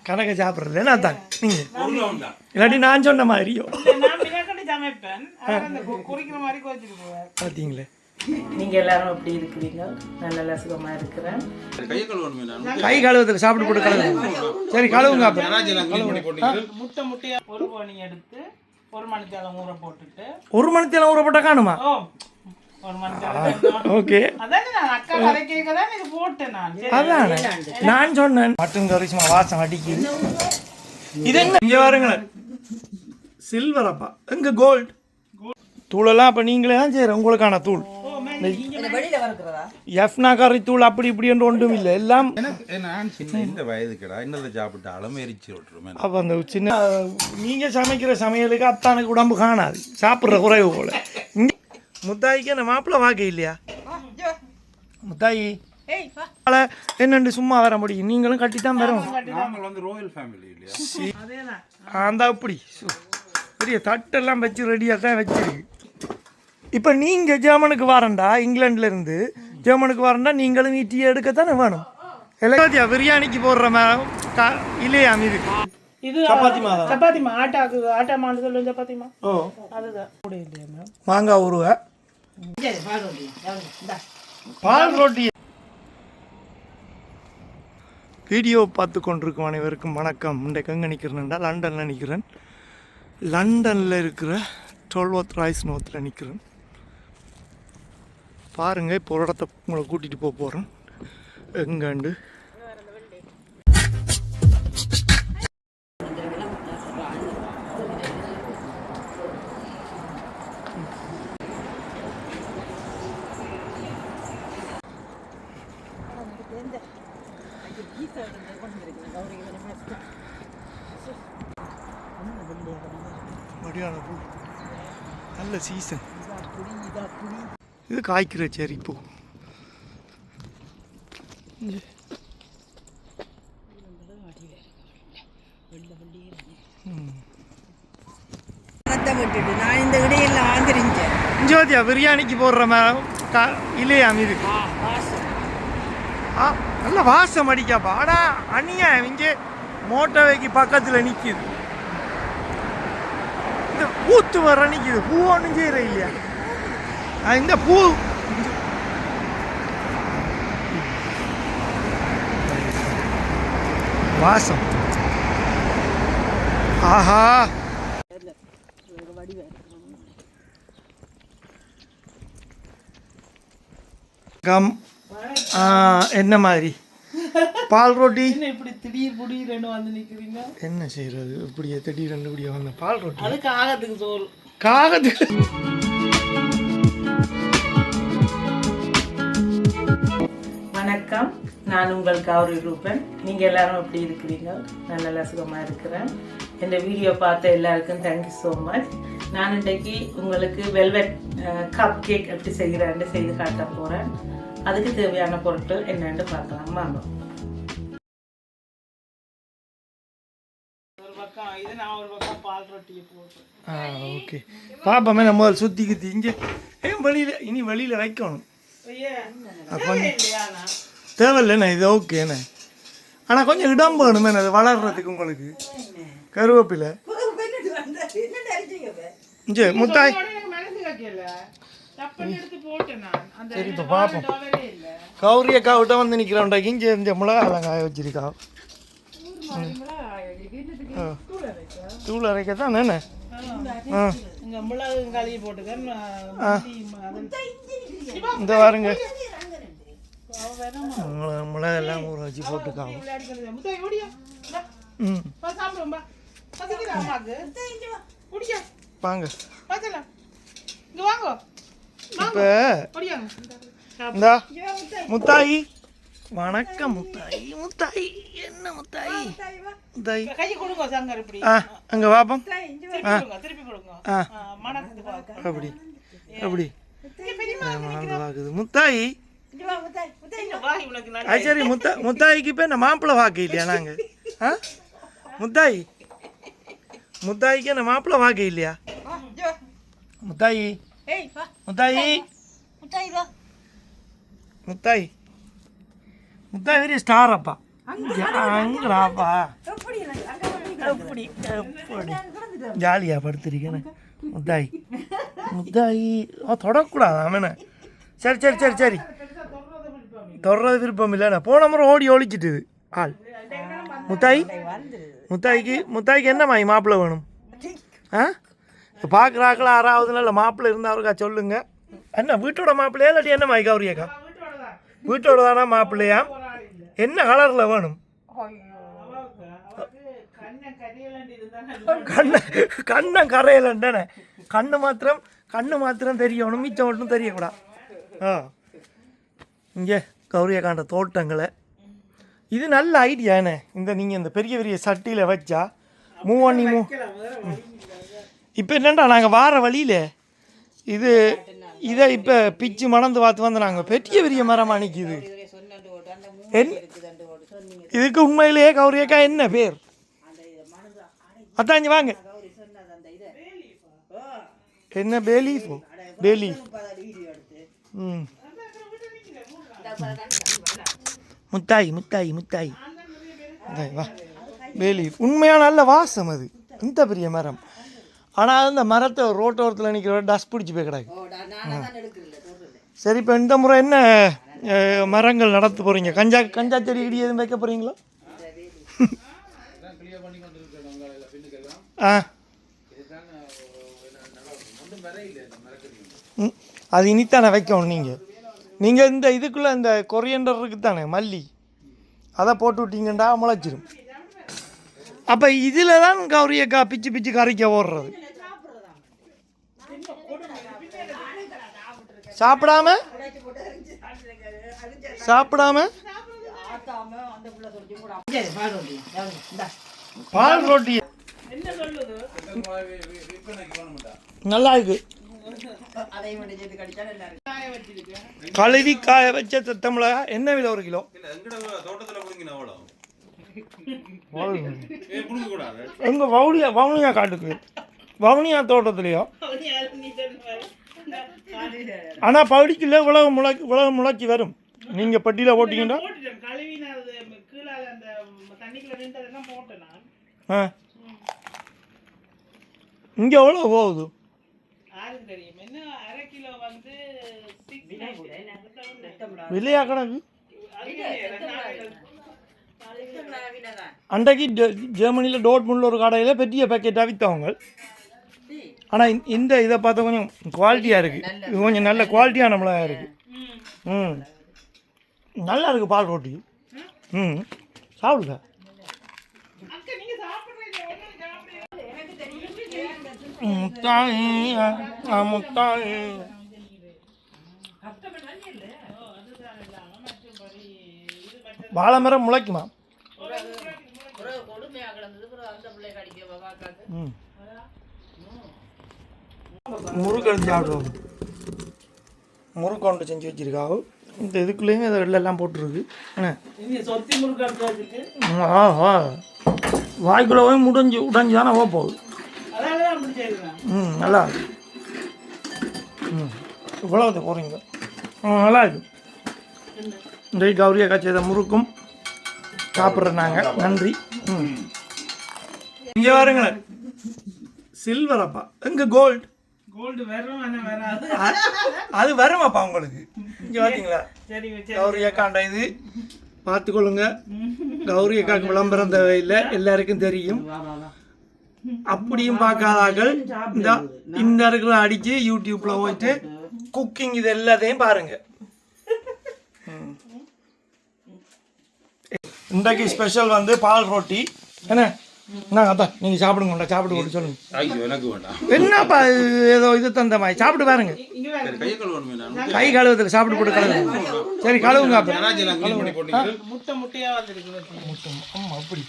கணக்க சாப்பிட்றது என்ன தான் நீங்க இல்லாட்டி நான் சொன்ன மாதிரியோ பார்த்தீங்களே. நீங்க எல்லாரும் எப்படி இருக்கிறீங்க? நல்ல சுகமா இருக்கிறேன். கை கழுவுறதுக்கு சாப்பிட்டு போட்டு கழுவுங்க. சரி கழுவுங்க. முட்டையா ஒரு கோணி எடுத்து ஒரு மணித்தேலம் ஊற போட்டுட்டு ஒரு மணித்தேலம் ஊற போட்டா காணுமா? ஓகே அதான் நான் சொன்னேன். மட்டன் கறி சும்மா வாசம் அடிக்குது. இது என்ன இங்க பாருங்களேன், சில்வர் அப்பா எங்க கோல்டு தூளெல்லாம் அப்ப நீங்களே தான் செய்யற உங்களுக்கான தூள். எஃப்னா கறி தூள் அப்படி இப்படி என்று ஒன்றும் இல்லை, எல்லாம் இந்த வயதுக்குடா என்னதை சாப்பிட்டாலும் எரிச்சு விட்டுருமே. அப்போ அந்த சின்ன நீங்க சமைக்கிற சமையலுக்கு அத்தானுக்கு உடம்பு காணாது, சாப்பிட்ற குறைவு போல. முத்தாய்க்கு அந்த மாப்பிள்ளை வாக்க இல்லையா? முத்தாயி என்னண்டு சும்மா வர முடியும், நீங்களும் கட்டித்தான் வரும். அந்த அப்படி பெரிய தட்டெல்லாம் வச்சு ரெடியாக தான் வச்சிருக்கு. இப்போ நீங்கள் ஜெர்மனுக்கு வரண்டா, இங்கிலாந்துல இருந்து ஜெர்மனுக்கு வரண்டா, நீங்களும் டீ எடுக்கத்தானே வேணும். எல்லாத்தியா பிரியாணிக்கு போடுற இல்லையா மீது இது சப்பாத்தி மாதா, சப்பாத்தி மா ஆட்டாக்கு ஆட்டா மாண்டு சொல்லு சப்பாத்தி மா. ஓ அதுதான் கூட இல்லையா மேம்? மாங்காய் ஊறுகாய், பால் ரொட்டி. வீடியோ பார்த்து கொண்டிருக்கும் அனைவருக்கும் வணக்கம். இன்றைக்கு எங்கே நிற்கிறேன்டா, லண்டனில் நிற்கிறேன். லண்டனில் இருக்கிற டோல்வர்த் ராய்ஸ் நோத்தில் நிற்கிறேன். பாருங்கள், இப்போ ஒரு இடத்த உங்களை கூட்டிகிட்டு போக போகிறேன். எங்கண்டு மடியான பூ, நல்ல சீசன். இது காய்க்கிற சரி பூ. ஜோதியா பிரியாணிக்கு போடுற இல்லையா மீது நல்ல வாசம் அடிக்காப்பா. ஆனா அணியா இங்கே மோட்டோவைக்கு பக்கத்தில் நிற்கிது, இந்த பூத்து வர நிற்கிது. பூ ஒன்றும் செய்யற இல்லையா? இந்த பூ வாசம், ஆஹா. கம் என்ன மாதிரி பால் ரொட்டி இப்படி திடீர் புடீர்னு வந்து நிக்கிறீங்க, என்ன செய்யறது? இப்படியே திடீர்னு இப்படியே வந்த பால் ரொட்டி. அது காகத்துக்கு சோறு, காகத்துக்கு. வணக்கம், நான் உங்கள் கௌரி ரூபன். நீங்கள் எல்லாரும் எப்படி இருக்கிறீங்க? நான் நல்லா சுகமாக இருக்கிறேன். இந்த வீடியோ பார்த்த எல்லாருக்கும் தேங்க்யூ ஸோ மச். நான் இன்றைக்கு உங்களுக்கு வெல்வெட் கப் கேக் எப்படி செய்கிறேன்னு செய்து காட்ட போகிறேன். அதுக்கு தேவையான பொருட்கள் என்னென்னு பார்க்கலாம் வாங்க. ஒரு பக்கம் இது, நான் ஒரு பக்கம் பால் ரொட்டியை போடுறேன். ஓகே பாப்பாமே, நம்ம சுற்றி குத்தி இங்கே வெளியில் இனி வெளியில் வைக்கணும். தேவையில்லைண்ணே, இது ஓகேண்ணே. ஆனால் கொஞ்சம் இடம் வேணுமே அது வளர்றதுக்கு. உங்களுக்கு கருவேப்பிலை இங்கே முத்தாய். சரி இப்போ பார்ப்போம். கௌரி அக்கா விட்ட வந்து நிற்கிறோம்டா. இங்கே இந்த மிளகாலாம் காய வச்சிருக்கா. தூள் அரைக்க தான் என்ன? இந்த பாருங்க, மிளகெல்லாம் ஊற வச்சு போட்டுக்காவும். வாங்க இப்போ இந்த முத்தாயி. வணக்கம் முத்தாயி. முத்தாயி என்ன முத்தாயி? முத்தாயி அங்கே பாப்போம். அப்படி அப்படி மணந்து பார்க்குது முத்தாயி. சரி முத்தாயிக்கு இப்போ இந்த மாப்பிள்ளை வாக்கு இல்லையா நாங்கள்? முத்தாயி, முத்தாயிக்கு அந்த மாப்பிள்ளை வாக்கு இல்லையா? முத்தாயி, முத்தாயி, முத்தாயி, முத்தாய் பெரிய ஸ்டார் அப்பா. அங்கடாப்பா எப்படி ஜாலியாக படுத்திருக்கேன் முத்தாய் முத்தாயி தொடக்கூடாது அவனை சரி சரி சரி சரி தொடர்றது விருப்பம் இல்லைண்ணா போன முறை ஓடி ஒழிச்சிட்டுது ஆள் முத்தாய்க்கு என்ன மாய் மாப்பிள்ளை வேணும் ஆ பார்க்குறாக்களா ஆறாவதுல இல்லை மாப்பிள்ளை இருந்தாருக்கா சொல்லுங்க என்ன வீட்டோட மாப்பிள்ளையா இல்லாட்டி என்ன மாய் கௌரியக்கா வீட்டோட தானே மாப்பிள்ளையா என்ன கலரில் வேணும் கண்ணம் கரையலண்டானே கண்ணு மாத்திரம் தெரியணும் மிச்சம் மட்டும் தெரியக்கூடாது ஆ இங்கே கௌரியக்காண்ட தோட்டங்களை இது நல்ல ஐடியாண்ணே நீங்கள் இந்த பெரிய பெரிய சட்டியில் வச்சா இப்போ என்னண்டா நாங்கள் வார வழியில் இதை இப்போ பிச்சு மணந்து பார்த்து வந்து நாங்கள் பெரிய பெரிய மரமாக நிற்கிது இதுக்கு உண்மையிலேயே கௌரியக்கா என்ன பேர் அத்தாஞ்சி வாங்க என்ன பேலீஃபோ பேலீஃப் ம் முத்தாய் வா பேலீஃப் உண்மையான நல்ல வாசம் அது இந்த பெரிய மரம் ஆனால் அந்த மரத்தை ரோட்டோரத்தில் நிற்கிற டஸ்ட் பிடிச்சி போய் கிடாது சரி இப்போ இந்த முறை என்ன மரங்கள் நடத்த போகிறீங்க கஞ்சா செடி இடி எதுவும் வைக்க போகிறீங்களா ஆ அது இனித்தானே வைக்கணும் நீங்கள் இந்த இதுக்குள்ளே இந்த கொரியண்டர் இருக்குது தானே மல்லி அதை போட்டு விட்டீங்கண்டா முளைச்சிரும் அப்போ இதில் தான் கௌரியக்கா பிச்சு கறிக்க ஓடுறது சாப்பிடாம பால் ரொட்டி நல்லா இருக்கு கழுவி காய வச்ச தத்தமிள என்ன விலை 1 கிலோ எங்க வவுனியா காட்டுக்கு வவுனியா தோட்டத்துலையோ ஆனால் பவுடிக்குள்ள உலக முளைச்சி வரும் நீங்கள் பட்டியில் போட்டிங்கன்னா ஆ இங்கே எவ்வளோ போகுது விலையா கணக்கு அன்றைக்கு ஜெர்மனியில் டோட்முண்டில் ஒரு கடையில் பெரிய பேக்கெட்டாக விற்றவங்க ஆனால் இந்த இதை பார்த்தா கொஞ்சம் குவாலிட்டியாக இருக்குது இது கொஞ்சம் நல்ல குவாலிட்டியான மிளகாய் இருக்குது நல்லா இருக்குது பால் ரொட்டி சாப்பிடுங்க முத்தாய் வாழை மரம் முளைக்குமா முறுக்கு எடுத்து சாப்பிடுவோம் முறுக்கு ஒன்று செஞ்சு வச்சிருக்காவோ இந்த இதுக்குள்ளேயும் இதை வெள்ளெல்லாம் போட்டுருக்கு வாய்க்குள்ளே போய் உடைஞ்சு தானே போகுது நல்லா இருக்கு இவ்வளவு போகிறீங்க நல்லா இருக்கு இந்த கௌரியா காய்ச்சத முறுக்கும் சாப்பிட்றோம் நாங்கள் நன்றி இங்கே வாருங்களேன் சில்வர் அப்பா எங்கே கோல்டு அது வருமாப்பா உங்களுக்கு இங்கே பார்த்தீங்களா கௌரியக்காண்ட இது பார்த்துக்கொள்ளுங்க கௌரியக்காக்கு விளம்பரம் தேவையில்லை எல்லாருக்கும் தெரியும் அப்படியும் பார்க்காதார்கள் இந்த இருக்கிற அடித்து யூடியூப்பில் போயிட்டு குக்கிங் இது எல்லாத்தையும் பாருங்க இன்றைக்கு ஸ்பெஷல் வந்து பால் ரொட்டி என்ன அதான் நீங்கள் சாப்பிடுங்க சாப்பிட்டு போட்டு சொல்லுங்க என்னப்பா ஏதோ இது தந்த மாதிரி சாப்பிட்டு பாருங்க கை கழுவுறதுக்கு சாப்பிட்டு போட்டு கழுவுங்க சரி கழுவுங்க அப்படி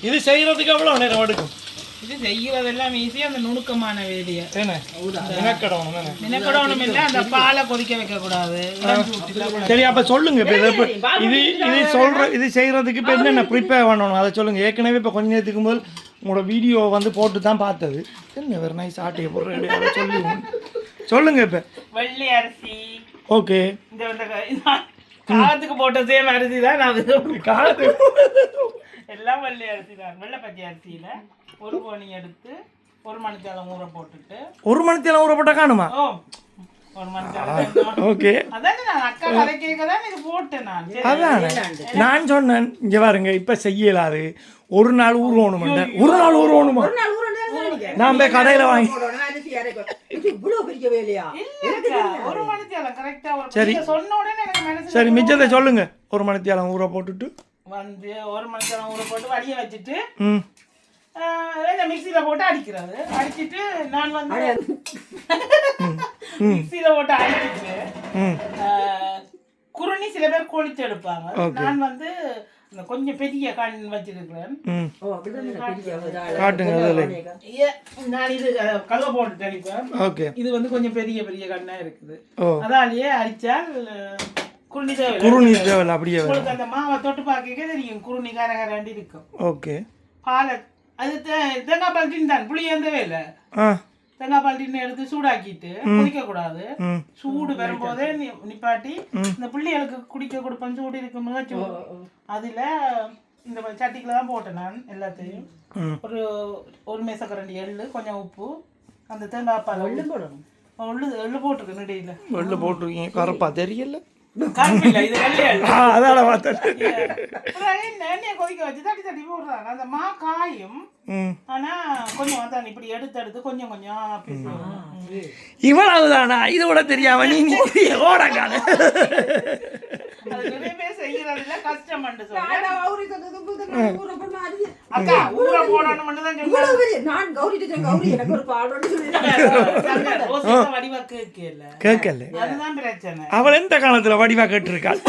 இது செய்யறதுக்கு எவ்வளவு நேரம் எடுக்கும் இது செய்யறதெல்லாம் ஈஸியாக அந்த நுணுக்கமான வேலையை நினைக்கடணும் இல்லை அந்த பாலை கொதிக்க வைக்கக்கூடாது சரி அப்போ சொல்லுங்க இப்போ இது செய்யறதுக்கு இப்போ என்னென்ன ப்ரிப்பேர் பண்ணணும் அதை சொல்லுங்க ஏற்கனவே இப்போ கொஞ்ச நேரத்துக்கு போது உங்களோட வீடியோ வந்து போட்டு தான் பார்த்தது என்ன வேறு நைஸ் ஆட்டையை போடுற சொல்லுங்க இப்போ வெள்ளை அரிசி ஓகே. இந்த காலத்துக்கு போட்டதே அரிசி தான் நான் காலத்துக்கு எல்லாம் வெள்ளை அரிசி தான். வெள்ளை பச்சை அரிசியில் ஒரு கோணி எடுத்து 1 மணித்தேலம் ஊற போட்டுட்டு 1 மணித்தேலம் ஊற போட்டா காணுமா? ஓ 1 மணித்தேலம். ஓகே. அதான் நான் அக்கா கதை கேட்க தான் இது போட்டேன் நான். அதான் நான் சொன்னேன் இங்கே பாருங்க இப்போ செய்யலாது ஒரு நாள் ஊறணுமா? ஒரு நாள் ஊறணுமா? நான் போய் கடையில் வாங்கி ஒரு மணித்தேலம் கரெக்டா சரி சொன்ன உடனே எனக்கு மனசு சரி மிச்சத்தை சொல்லுங்க. 1 மணித்தேலம் ஊற போட்டுட்டு வந்து 1 மணித்தேலம் ஊற போட்டு வடிய வச்சுட்டு ம் மிக்சியில போட்டு அடிக்கிறது. அடிச்சிட்டு நான் வந்து மிக்சியில போட்டு அடிச்சிட்டு குருணி சில பேர் கொளித்து எடுப்பாங்க. நான் வந்து கொஞ்சம் பெரிய கண் வச்சிருக்கிறேன். நான் இது கல்வ போட்டு அடிப்பேன். இது வந்து கொஞ்சம் பெரிய பெரிய கண்ணா இருக்குது. அதாலேயே அடிச்சால் குருணி தேவை. அப்படியே அந்த மாவை தொட்டு பார்க்க தெரியும் குருணி கரகராண்டி இருக்கும். ஓகே. பாலை அது தேங்காய் பால் டின் தான், புளி எந்தவே இல்லை. தேங்காய் பால் டின்னு எடுத்து சூடாக்கிட்டு குடிக்க கூடாது. சூடு வரும்போதே நிப்பாட்டி இந்த பிள்ளைகளுக்கு குடிக்க கொடுப்பேன். சூடு இருக்கும்போது சூடு அதுல இந்த சட்டிக்குள்ள தான் போட்டேன் நான் எல்லாத்தையும். ஒரு மேசக்கரண்டி எள்ளு, கொஞ்சம் உப்பு, அந்த தேங்காய் பால் எள்ளு போடணும். எள்ளு போட்டிருக்கு நெடியில. எள்ளு போட்டிருக்கீங்க கரப்பா தெரியல. அதால கொதிக்க வச்சு தட்டி தட்டி போடுறாங்க. அந்த மா காயும். ஆனா கொஞ்சம் தான் இப்படி எடுத்து கொஞ்சம் கொஞ்சம் இவ்வளவுதானா? இது கூட தெரியாம நீங்க ஓடக்கான நிறைய பேர் செய்யறதுல கஷ்டம் அக்கா ஊற போடணும் வடிவா கேட்கல. அதுதான் பிரச்சனை. அவள் எந்த காலத்துல வடிவா கேட்டிருக்காள்?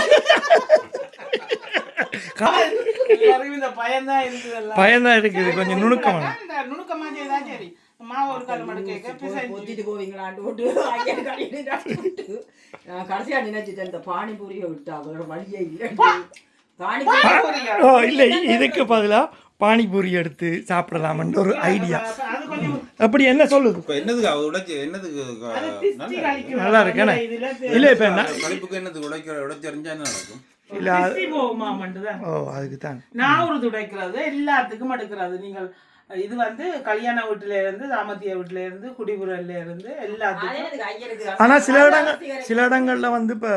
பயம்தான் இருக்குது. கொஞ்சம் நுணுக்கமா செய்தா சரி. மாவு ஒரு கால் மடக்கு கடைசியா நினைச்சிட்டு இந்த பானிபூரியை விட்டா வேற வழியே இல்லை. இல்லை இதுக்கு பதிலா பானிபூரி எடுத்து சாப்பிடலாம்ன்ற ஒரு ஐடியா. அப்படி என்ன சொல்லுது? நல்லா இருக்கு. இல்லை இப்போ என்ன இல்ல அதுக்கு தான் நான் ஒரு துடைக்கிறது எல்லாத்துக்கும் எடுக்கிறது. நீங்கள் இது வந்து கல்யாண வீட்டுல இருந்து, தாமத்திய வீட்டுல இருந்து, குடிபுறல்ல இருந்து எல்லாத்துக்கும். ஆனா சில இடங்கள்ல வந்து இப்ப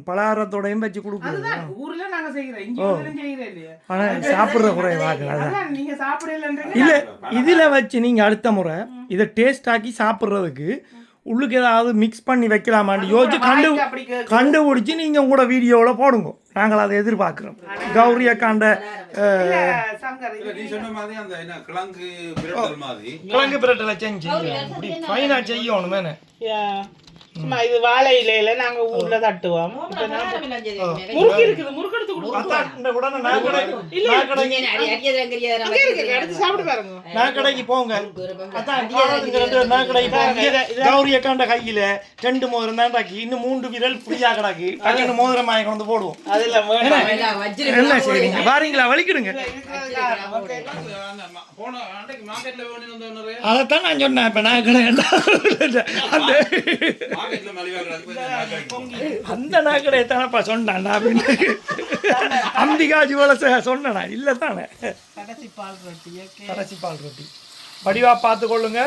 பலகாரத்தோடையும் வச்சு கொடுக்குறது. ஊர்ல நாங்க செய்யறோம், இங்க செய்யறோம் இல்லையா? ஆனா சாப்பிடுற குறைவாக நீங்க சாப்பிடல இல்ல. இதுல வச்சு நீங்க அடுத்த முறை இதை டேஸ்ட் ஆக்கி சாப்பிடுறதுக்கு உள்ளுக்கு ஏதாவது மிக்ஸ் பண்ணி வைக்கலாமான்னு யோசிச்சு கண்டுபிடிச்சி நீங்கள் உங்களோட வீடியோவில் போடுங்க. நாங்கள் அதை எதிர்பார்க்குறோம். கௌரி அக்காண்ட கிழங்கு பிரட்டலை செஞ்சு ஃபைனாக செய்யணும் மேனே. சும்மா இது வாழை இலையில நாங்க ஊர்ல தட்டுவோம். முறுக்கு இருக்குது, முறுக்கு எடுத்து கடைக்கு போங்க. கௌரி அக்காண்ட கையில 2 மோதிரம் தான் டாக்கி, இன்னும் 3 விரல் புளியா கிடாக்கி டக்குன்னு மோதிரம் வாங்கி கொண்டு போடுவோம். என்ன செய்றீங்க? வாரீங்களா? வலிக்கிடுங்க. அதைத்தான் நான் சொன்னேன். இப்ப நான் கடை அந்த நாக்கடை தானப்பா சொன்னான் அப்படின்னு அம்பிகா ஜுவல சொன்னா இல்ல தானே. கடைசி பால் ரொட்டி வடிவா பார்த்து கொள்ளுங்க.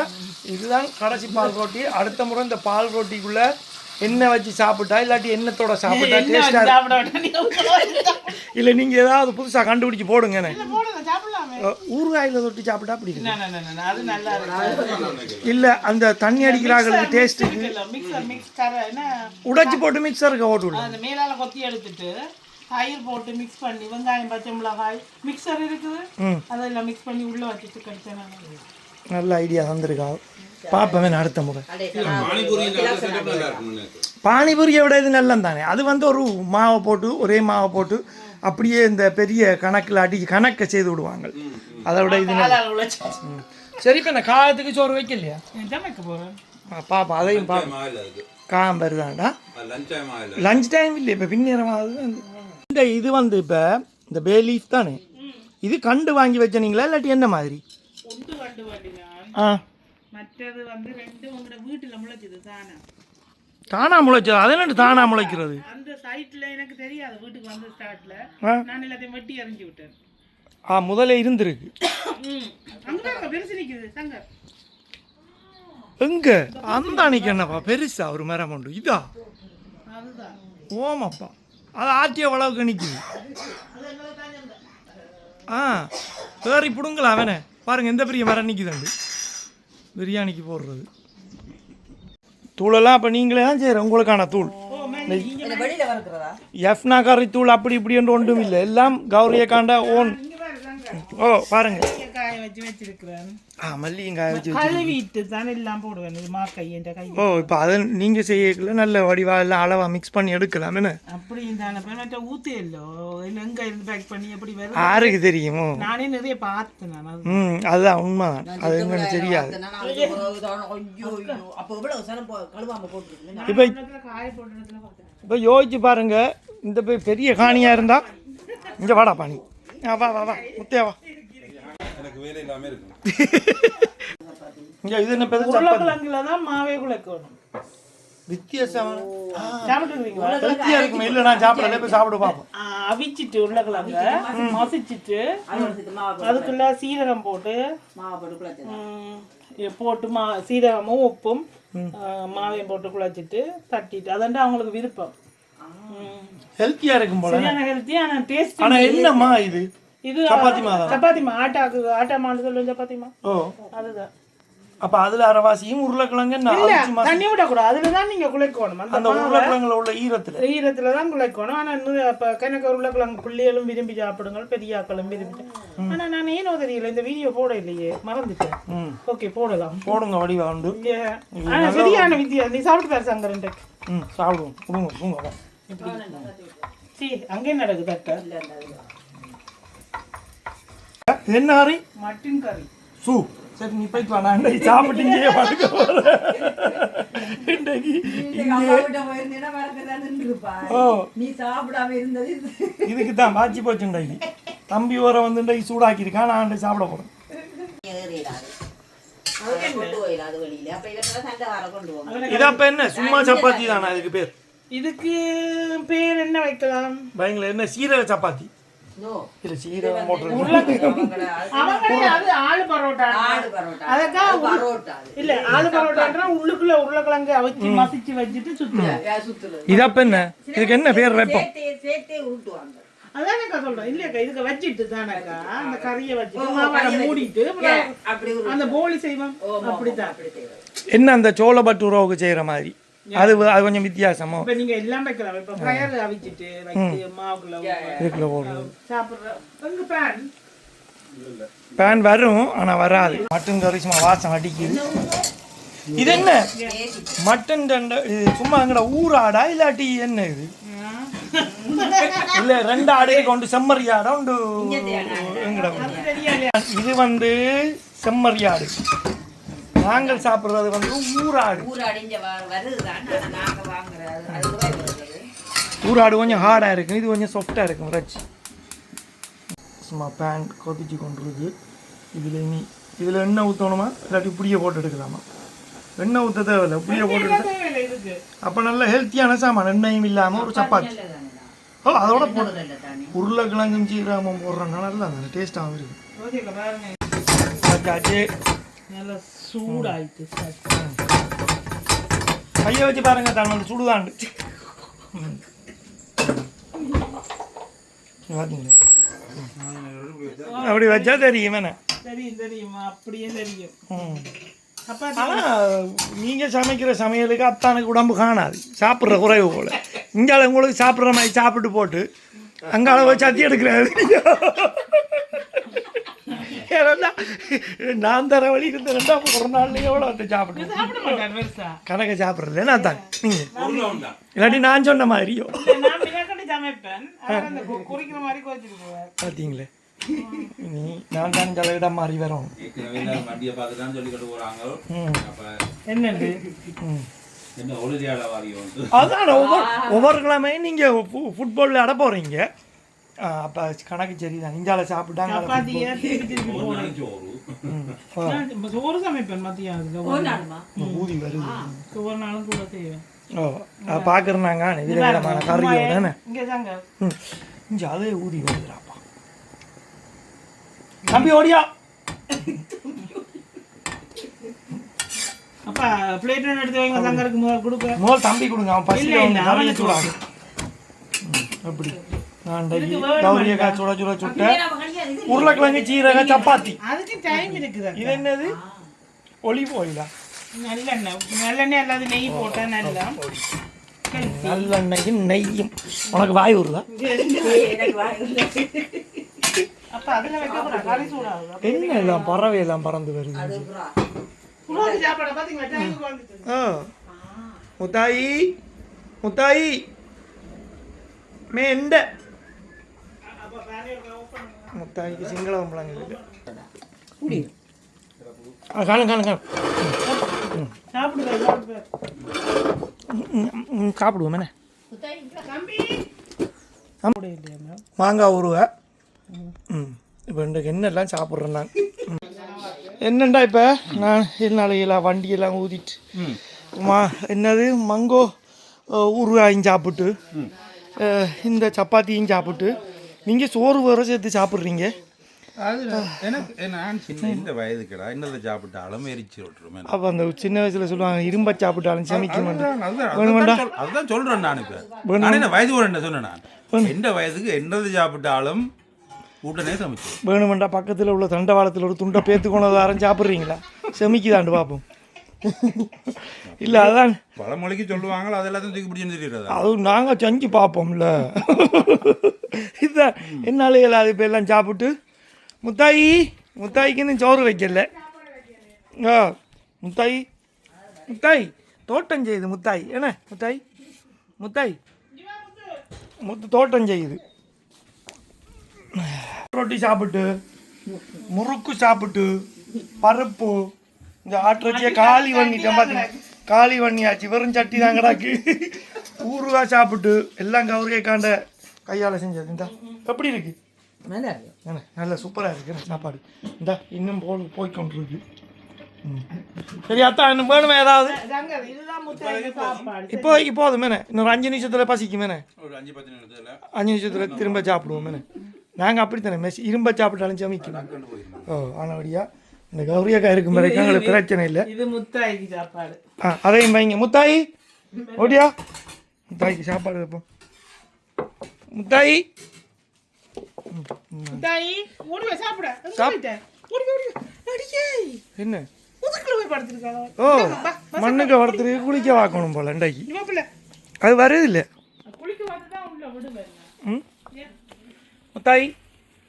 இதுதான் கடைசி பால் ரொட்டி. அடுத்த முறை இந்த பால் ரொட்டிக்குள்ள எண்ணெய் வச்சு சாப்பிட்டா இல்லாட்டி எண்ணெத்தோட சாப்பிட்டா டேஸ்டா இல்ல. நீங்க ஏதாவது புதுசா கண்டுபிடிச்சு போடுங்க. ஊறுகாயில தொட்டி சாப்பிட்டா அப்படி இல்ல. அந்த தண்ணி அடிக்கிறாங்களுக்கு டேஸ்ட் உடைச்சு போட்டு மிக்சருக்கு ஓட்டு மேலால கொத்தி எடுத்துட்டு தயிர் போட்டு மிக்ஸ் பண்ணி வெங்காயம், பச்சை மிளகாய் மிக்சர் இருக்குது, அதெல்லாம் மிக்ஸ் பண்ணி உள்ள வச்சுட்டு கடிச்சா நல்ல ஐடியா வந்திருக்கா. பார்ப்பேன் அடுத்த முறை. பானிபூரியை விட இது நல்லம் தானே. அது வந்து ஒரு மாவை போட்டு ஒரே மாவை போட்டு அப்படியே இந்த பெரிய கணக்கில் கணக்கை செய்து விடுவாங்க. அதை விட இது சரி. இப்போ என்ன காலத்துக்கு சோறு வைக்கலையா? பாப்பா அதையும் காம் வருதாண்டா. லஞ்ச் டைம் இல்லை, இப்போ பின்னேரமாகுது. இந்த இது வந்து இப்போ இந்த பே லீஃப் தானே, இது கண்டு வாங்கி வச்சனீங்களா இல்லாட்டி என்ன மாதிரி? மற்றது வந்து 2 உங்களோட வீட்டுல முளைச்சது தானே. தானா முளைச்சது அது என்ன தானா முளைக்கிறது அந்த சைட்ல எனக்கு தெரியாது வீட்டுக்கு வந்த ஸ்டார்ட்ல ஆ? நான் எல்லாத்தையும் வெட்டி எறிஞ்சு விட்டேன். முதல்ல இருந்திருக்கு அங்க பெருசு நிக்குது சங்கர். எங்க அந்த அன்னைக்கு என்னப்பா பெருசா ஒரு மரம் உண்டு இதா அதுதான் ஓமாப்பா அது ஆட்டிய அளவுக்கு நிற்குது வேறி பிடுங்களா அவனே பாருங்க எந்த பெரிய மரம் நிற்குது பிரியாணிக்கு போடுறது தூளெல்லாம் அப்போ நீங்களே தான் செய்கிற உங்களுக்கான தூள் வெளியில வரக்குறதா எஃப்னா கறி தூள் அப்படி இப்படி என்று ஒன்றும் இல்லை எல்லாம் கௌரிய காண்டா ஓன் ஓ பாருங்க காய வச்சு வச்சிருக்கிறேன். மல்லியும் காய வச்சு கழுவிட்டு தானே எல்லாம் போடுவேன். இது மாக்கை என் கை ஓ இப்போ அதை நீங்கள் செய்யல நல்ல வடிவா எல்லாம் அளவா மிக்ஸ் பண்ணி எடுக்கலாம் என்ன அப்படி தானே மற்ற ஊத்தே இல்லோ இல்லை எங்க இருந்து பேக் பண்ணி எப்படி வரும் யாருக்கு தெரியுமோ நானே நிறைய பார்த்தேன். நான் அதுதான் உண்மைதான் அது எங்களுக்கு தெரியாது அப்போ எவ்வளவு சனம் கழுவாம போட்டுருக்கீங்க இப்போ காய போட்ட இடத்துல பார்த்தேன். இப்போ யோசிச்சு பாருங்க இந்த பெரிய காணியாக இருந்தா இங்கே வாடா பாணி வா வா வா முத்தியா வா எனக்கு வேலை இல்லாம இருக்கும். இங்கே இது என்ன பெரிய உருளைக்கிழங்குல தான் மாவே குழைக்கணும். வித்தியாசம் சாப்பிட்டுருக்கீங்களா? ஹெல்த்தியாக இருக்குமே இல்லை நான் சாப்பிடல போய் சாப்பிட பார்ப்போம் அவிச்சிட்டு உருளைக்கிழங்க மசிச்சுட்டு அதுக்குள்ள சீரகம் போட்டு போட்டு சீரகமும் உப்பும் மாவையும் போட்டு குழைச்சிட்டு தட்டிட்டு அதாண்டா அவங்களுக்கு விருப்பம். ஹெல்த்தியாக இருக்கும் போல சரியான ஹெல்த்தி ஆனால் டேஸ்ட். ஆனால் என்னம்மா இது இது சப்பாத்தி மாதா சப்பாத்தி மா ஆட்டா மாடு சொல்லுவோம் சப்பாத்தி மா. ஓ அதுதான். அப்போ அதில் அரைவாசியும் உருளைக்கிழங்கு தண்ணி விடக்கூடாது. அதுல தான் நீங்க குழைக்கணும். அந்த உருளைக்கிழங்குல உள்ள ஈரத்துல தான் குழைக்கணும். ஆனா இப்ப கணக்கு உருளைக்கிழங்கு பிள்ளைகளும் விரும்பி சாப்பிடுங்க, பெரியாக்களும் விரும்பி. ஆனா நான் ஏனோ தெரியல இந்த வீடியோ போட இல்லையே மறந்துட்டேன். ஓகே போடலாம் போடுங்க வடிவா உண்டு. ஆனா சரியான வித்தியா. நீ சாப்பிட்டு பாரு சங்கரன். சாப்பிடுவோம் கொடுங்க கொடுங்க சரி அங்கே நடக்குது தட்ட என்ன கறி மட்டன் கறி சூ சரி நீ போயிட்டு வா நான் இன்றைக்கு சாப்பிட்டு இங்கேயே படுக்க போகிறேன் இன்றைக்கு ஓ நீ சாப்பிடாம இருந்தது இதுக்கு தான் பாய்ச்சி போச்சு இன்றைக்கு தம்பி வர வந்து இன்றைக்கு சூடாக்கியிருக்கான் நான் இன்றைக்கு சாப்பிட போகிறேன் இது அப்போ என்ன சும்மா சப்பாத்தி தானே அதுக்கு பேர் இதுக்கு பேர் என்ன வைக்கலாம் பயங்கர என்ன சீரக சப்பாத்தி இல்ல சீரகம் போட்டு அது ஆளு பரோட்டா. இல்ல ஆளு பரோட்டா உள்ளுக்குள்ள உருளைக்கிழங்கு அவிச்சு மசிச்சு வச்சுட்டு சுத்துவோம். இதப்ப என்ன இதுக்கு என்ன பேர் வைப்போம் அதானக்கா சொல்றேன். இல்லையாக்கா இதுக்கு வச்சிட்டு தானக்கா அந்த கறியை வச்சுட்டு மாவால மூடிட்டு அந்த போலி செய்வோம். அப்படித்தான் என்ன அந்த சோள பட்டுரோவுக்கு செய்யற மாதிரி அது அது கொஞ்சம் வித்தியாசமோ. இப்ப நீங்க எல்லாம் வைக்கலாம். இப்ப ஃப்ரையர் அவிச்சிட்டு வைத்து மாவுக்குள்ள இதுக்குள்ள போடுறது சாப்பிடுற உங்க பேன் பேன் வரும் ஆனா வராது. மட்டன் கறி சும்மா வாசம் அடிக்குது. இது என்ன மட்டன் இது சும்மா எங்கட ஊராடா இல்லாட்டி என்ன இது இல்ல ரெண்டு ஆடையை கொண்டு செம்மறியாடா உண்டு எங்கட இது வந்து செம்மறியாடு. நாங்கள் சாப்பிட்றது வந்து ஊராடு. ஊராடு கொஞ்சம் ஹார்டாக இருக்கும், இது கொஞ்சம் சாஃப்டாக இருக்கும். ரச் சும்மா பேன் கொதிச்சு கொண்டுருக்கு. இதில் எண்ணெய் ஊற்றணுமா இல்லாட்டி புளியை போட்டு எடுக்கலாமா? எண்ணெய் ஊற்ற தேவையில்லை, புளியை போட்டு எடுத்து அப்போ நல்ல ஹெல்த்தியான சாமான். எண்ணெயும் இல்லாமல் ஒரு சப்பாத்தி. ஓ அதோட போடு உருளைக்கிழங்கும் சீரகமும் போடுறோன்னா நல்லா அந்த டேஸ்ட்டாகவும் இருக்குது. நல்லா சூடாயிட்டு கையை வச்சு பாருங்க தான் சுடுதாண்டு அப்படி வச்சா தெரியும் என்ன தெரியுமா? அப்படியே தெரியும். ஆனால் நீங்கள் சமைக்கிற சமையலுக்கு அத்தானுக்கு உடம்பு காணாது, சாப்பிட்ற குறைவு போல். இங்கால உங்களுக்கு சாப்பிட்ற மாதிரி சாப்பிட்டு போட்டு அங்கால வச்சு சத்தி எடுக்கிறாரு. நான் தர வழி இருந்த ரெண்டாம் ஒரு நாள்லயே எவ்வளோ வந்து சாப்பிட்டு கணக்கை சாப்பிட்றது நான் தான் நீங்கள் இல்லாட்டி நான் சொன்ன மாதிரியோ பார்த்தீங்களே. நீ நான் தான் தலையிடம் மாறி வரோம். அதான் ஒவ்வொரு கிழமை நீங்கள் ஃபுட்பால் விளையாட போகிறீங்க. அப்போ கணக்கு சரிதான். இஞ்சால சாப்பிட்டாங்க சோறு சமைப்பேன் மத்தியானத்துல. ஊதி வருது ஒவ்வொரு நாளும் கூட செய்வேன். ஓ பார்க்குறாங்க விதவிதமான கறியோட என்ன இங்கே தாங்க இங்கே அதே ஊதி வருதுடாப்பா தம்பி ஓடியா அப்பா பிளேட் ஒன்று எடுத்து வைங்க சங்கருக்கு முதல் கொடுக்க முதல் தம்பி கொடுங்க அவன் பசியில் வந்து கறியை சூடாங்க அப்படி நான் கௌரியக்காய் சுட சுட சுட்ட உருளைக்கிழங்கு சீரக சப்பாத்தி அதுக்கு டைம் இருக்குது இது என்னது ஒலிவ் ஆயிலா நல்லெண்ணெய் அல்லாது நெய் போட்டா நல்லா நல்லெண்ணெயும் நெய்யும் உனக்கு வாய் வருதா அப்ப அதுல வைக்க போறா கறி சூடாகும் என்ன எல்லாம் பறவை எல்லாம் பறந்து வருது சாப்பாடு பாத்தீங்களா டைமுக்கு வந்துட்டு முத்தாயி முத்தாயி மே எந்த முத்தாய்க்கு சிங்களம் பிள்ளைங்க காணும் காணும் காணும் சாப்பிடுவோம் என்ன மாங்காய் ஊறுவை இப்போ இன்றைக்கு என்னெல்லாம் சாப்பிட்றேன் நான் என்னண்டா இப்போ நான் நாளையெல்லாம் வண்டியெல்லாம் ஊதிட்டு என்னது மங்கோ ஊறுகாயும் சாப்பிட்டு இந்த சப்பாத்தியும் சாப்பிட்டு நீங்கள் சோறு வர சேர்த்து சாப்பிட்றீங்க அது எனக்கு நான் சின்ன இந்த வயதுக்கடா என்னதை சாப்பிட்டாலும் எரிச்சு விட்டுருமே. அப்போ அந்த சின்ன வயசுல சொல்லுவாங்க இரும்ப சாப்பிட்டாலும் சமைக்க அதுதான் சொல்றேன் நான். இப்போ நான் என்ன வயது ஒரு என்ன சொன்னேன் நான் எந்த வயதுக்கு என்னது சாப்பிட்டாலும் உடனே சமைச்சு வேணுமெண்டா பக்கத்தில் உள்ள தண்டவாளத்தில் ஒரு துண்டை பேத்துக்கொண்டதாரம் சாப்பிட்றீங்களா செமிக்குதாண்டு பார்ப்போம். இல்லை அதான் பழமொழிக்கு சொல்லுவாங்களோ அது எல்லாத்தையும் தூக்கி பிடிச்சுன்னு தெரியுறதா அதுவும் நாங்கள் செஞ்சு பார்ப்போம்ல. இதுதான் என்னாலே அது இப்போ எல்லாம் சாப்பிட்டு முத்தாயி முத்தாய்க்குன்னு சோறு வைக்கல. முத்தாயி முத்தாய் தோட்டம் செய்யுது முத்தாய் என்ன முத்தாய் முத்தாய் தோட்டம் செய்யுது. ரொட்டி சாப்பிட்டு முறுக்கு சாப்பிட்டு பருப்பு இந்த ஆட்டுறச்சியை காலி பண்ணிட்டேன் பார்த்தீங்க. காலி பண்ணியாச்சு வெறும் சட்டி தான் கிடாக்கு. ஊறுகாய் சாப்பிட்டு எல்லாம் கௌரிக்காண்ட கையால் செஞ்சது. இந்தா எப்படி இருக்கு? நல்ல சூப்பராக இருக்கு சாப்பாடு. இந்தா இன்னும் போய்கொண்டிருக்கு. சரி அத்தா இன்னும் வேணுமே ஏதாவது? இப்போதைக்கு போதும் மேனே. இன்னொரு 5 நிமிஷத்தில் பசிக்கும் மேனே. ஒரு 5-10 நிமிஷத்துல 5 நிமிஷத்தில் திரும்ப சாப்பிடுவோம் மேனே. நாங்கள் அப்படித்தானே இரும்ப சாப்பிட்டாலும் சமைக்கணும். ஆனபடியா இந்த கௌரியக்காய் இருக்கும் வரைக்கும் எங்களுக்கு பிரச்சனை இல்லை. இது முத்தாய்க்கு சாப்பாடு. அதையும் வைங்க. முத்தாயி ஓடியா முத்தாய்க்கு சாப்பாடு வைப்போம். முத்தாயி முத்தாயி ஓடுவ சாப்பிட என்ன படுத்துருக்காங்க. ஓ மண்ணுக்கு வளர்த்துருக்கு குளிக்க வாக்கணும் போல இன்றைக்கு. அது வருது இல்லை. முத்தாயி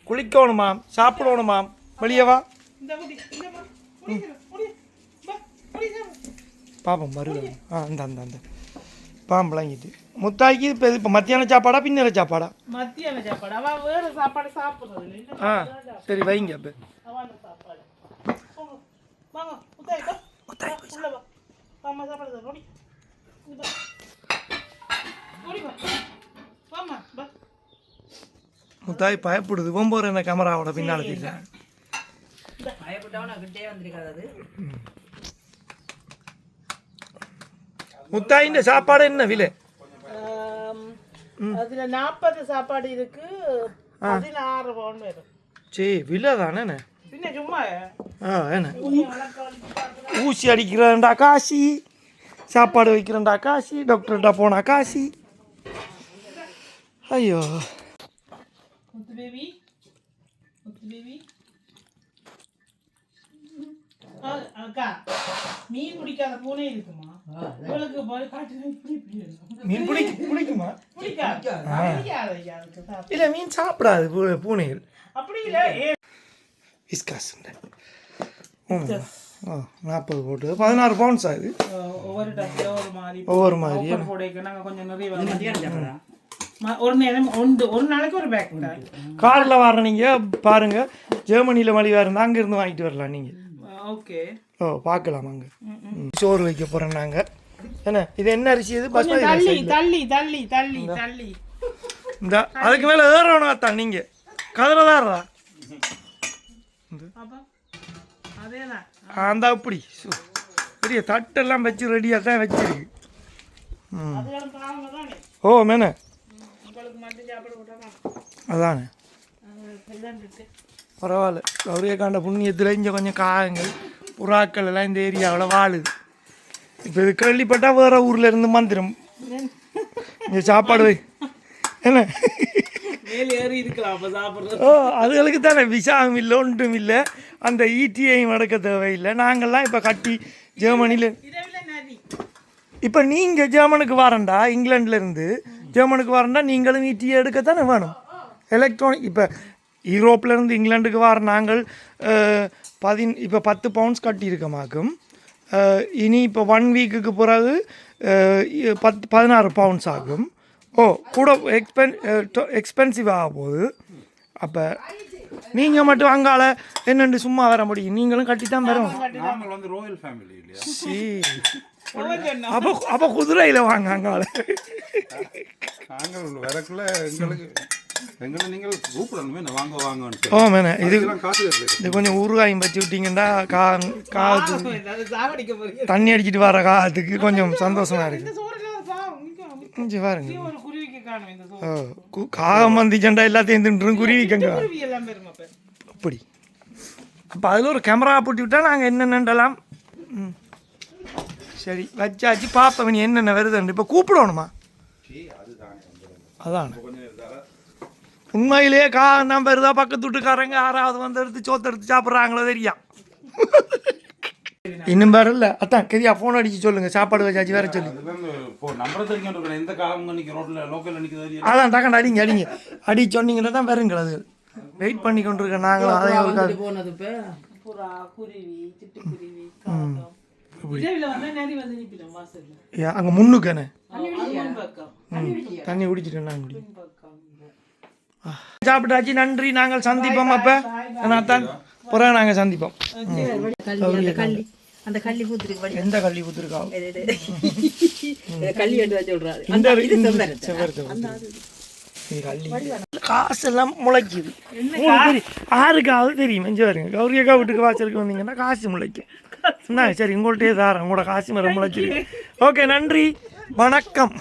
குளிக்கணுமாம் சாப்பிடணுமாம் வெளியே வா பாப்போம் வருது. அந்த அந்த அந்த பாம்பளாங்கிட்டு முத்தாய்க்கு இப்போ இப்போ மத்தியான சாப்பாடா பின்னர சாப்பாடா? மத்தியான சாப்பாடு. அவ வேற சாப்பாடு சாப்பிடுறது. சரி வைங்க அப்போ. முத்தாய் பயப்படுது. ஒம்பது என்ன கேமராவோட பின்னால் தெரியும். முத்தாயின் சாப்பாடு என்ன விலை? அதுல 40 சாப்பாடு இருக்கு. 16 பவுன் வரும். சரி விலை தானே பின்ன சும்மா என்ன ஊசி அடிக்கிறேன்டா காசி, சாப்பாடு வைக்கிறேன்டா காசி, டாக்டர்கிட்ட போனா காசி. ஐயோ முத்து பேபி முத்து பேபி அக்கா மீன் பிடிக்காத பூனை இருக்குமா? மீன் பிடிக்குமா? பிடிக்காது. இல்லை மீன் சாப்பிடாது பூனைகள். அப்படி இல்லை. விஸ்காஸ் 40 போட்டு 16 பவுண்ட்ஸ் ஆகுது. ஒவ்வொரு மாதிரி கொஞ்சம் நிறைய ஒரு நேரம் ஒரு நாளைக்கு ஒரு பேக் காரில் வர நீங்கள் பாருங்கள். ஜெர்மனியில் மலிவாக இருந்தால் அங்கேருந்து வாங்கிட்டு வரலாம் நீங்கள். ஓகே பார்க்கலாம் அங்கே. சோறு வைக்க போகிறோம் நாங்கள். என்ன இது என்ன அரிசி? இது தள்ளி தள்ளி தள்ளி தள்ளி தள்ளி இந்த அதுக்கு மேலே ஏறணும் தான் நீங்கள் கதிரதாரா அதேதான். அந்த அப்படி பெரிய தட்டெல்லாம் வச்சு ரெடியாக தான் வச்சிருக்கு. அதுகளும் பாவங்க தானே. ஓ மேனே உங்களுக்கு மட்டும் சாப்பிட போட்டாங்க. அதானே பரவாயில்ல. கௌரியக்காண்ட புண்ணியத்தில் இங்கே கொஞ்சம் காகங்கள் புறாக்கள் எல்லாம் இந்த ஏரியாவில் வாழுது. இப்போ இது கேள்விப்பட்டால் வேறு ஊரில் இருந்து மந்திரம் இங்கே சாப்பாடு என்ன மேலே ஏறி இருக்கலாம் அப்போ சாப்பிட்றது. ஓ அதுகளுக்கு தானே விஷாகம் இல்லை ஒன்றும் இல்லை. அந்த ஈட்டியையும் வடக்க தேவையில்லை. நாங்கள்லாம் இப்போ கட்டி ஜெர்மனியில் இப்போ நீங்கள் ஜெர்மனுக்கு வரண்டா இங்கிலாந்துலேருந்து ஜெர்மனுக்கு வரண்டா நீங்களும் ஈட்டியை எடுக்கத்தானே வேணும். எலக்ட்ரானிக் இப்போ யூரோப்லேருந்து இங்கிலாந்துக்கு வர நாங்கள் இப்போ 10 பவுண்ட்ஸ் கட்டியிருக்கமாக்கும். இனி இப்போ 1 வீக்குக்கு பிறகு 16 பவுண்ட்ஸ் ஆகும். ஓ கூட எக்ஸ்பென்சிவ் ஆக போகுது. அப்போ நீங்கள் மட்டும் அங்கால என்னென்று சும்மா வர முடியும். நீங்களும் கட்டி தான் வரணும். நாங்கள் வந்து ரோயல் ஃபேமிலி இல்லையா? அப்போ குதிரையில் வாங்க அங்கால. நாங்கள் வரக்குள்ள எங்களை நீங்கள் கூப்பிடணுமே வாங்க வாங்கன்னு. ஓ மேனே இது காசு இது கொஞ்சம் ஊறுகாயும் வச்சு விட்டீங்கன்னா காலத்துக்கு தண்ணி அடிச்சிட்டு வர காலத்துக்கு கொஞ்சம் சந்தோஷமா இருக்கு. கொஞ்சம் பாருங்க காகம் வந்துச்சண்டா எல்லாத்தையும் தின்றும் குருவிக்கங்க அப்படி. அப்போ அதில் ஒரு கேமரா போட்டு விட்டா நாங்கள் என்னென்னலாம். சரி வச்சாச்சு பார்ப்போம் நீ என்னென்ன வருதுன்னு. இப்போ கூப்பிடணுமா? அதான் உண்மையிலேயே காகம் தான் வருதா பக்கத்து வீட்டுக்காரங்க யாராவது வந்து எடுத்து சோத்து எடுத்து சாப்பிட்றாங்களோ தெரியா. இன்னும் வேற இல்லை அதான் கரியா ஃபோன் அடிச்சு சொல்லுங்க சாப்பாடு வச்சாச்சு வேற சொல்லி. அதான் டக்கண்ட அடிங்க அடிங்க அடி சொன்னீங்கன்னா தான் வருங்க. அது வெயிட் பண்ணி கொண்டு இருக்க நாங்களும் அதையும் போனது இப்போ புறா குருவி சிட்டுக்குருவி அங்கே முன்னுக்கானே தண்ணி குடிச்சிட்டேன் நாங்கள் சாப்பிட்டாச்சு. நன்றி. நாங்கள் சந்திப்போம். அப்போ நான் பிறகு நாங்கள் சந்திப்போம். அந்த கள்ளி பூத்துருக்கு. எந்த கள்ளி பூத்துருக்கா? கள்ளி எடுத்து சொல்றாரு. காசெல்லாம் முளைக்குது. யாருக்காவது தெரியும் எஞ்சு வருங்க. கௌரியக்கா வீட்டுக்கு வாசலுக்கு வந்தீங்கன்னா காசு முளைக்கும். சரி உங்கள்கிட்டயே தாரேன். உங்களோட காசு மரம் முளைச்சிருக்கு. ஓகே நன்றி வணக்கம்.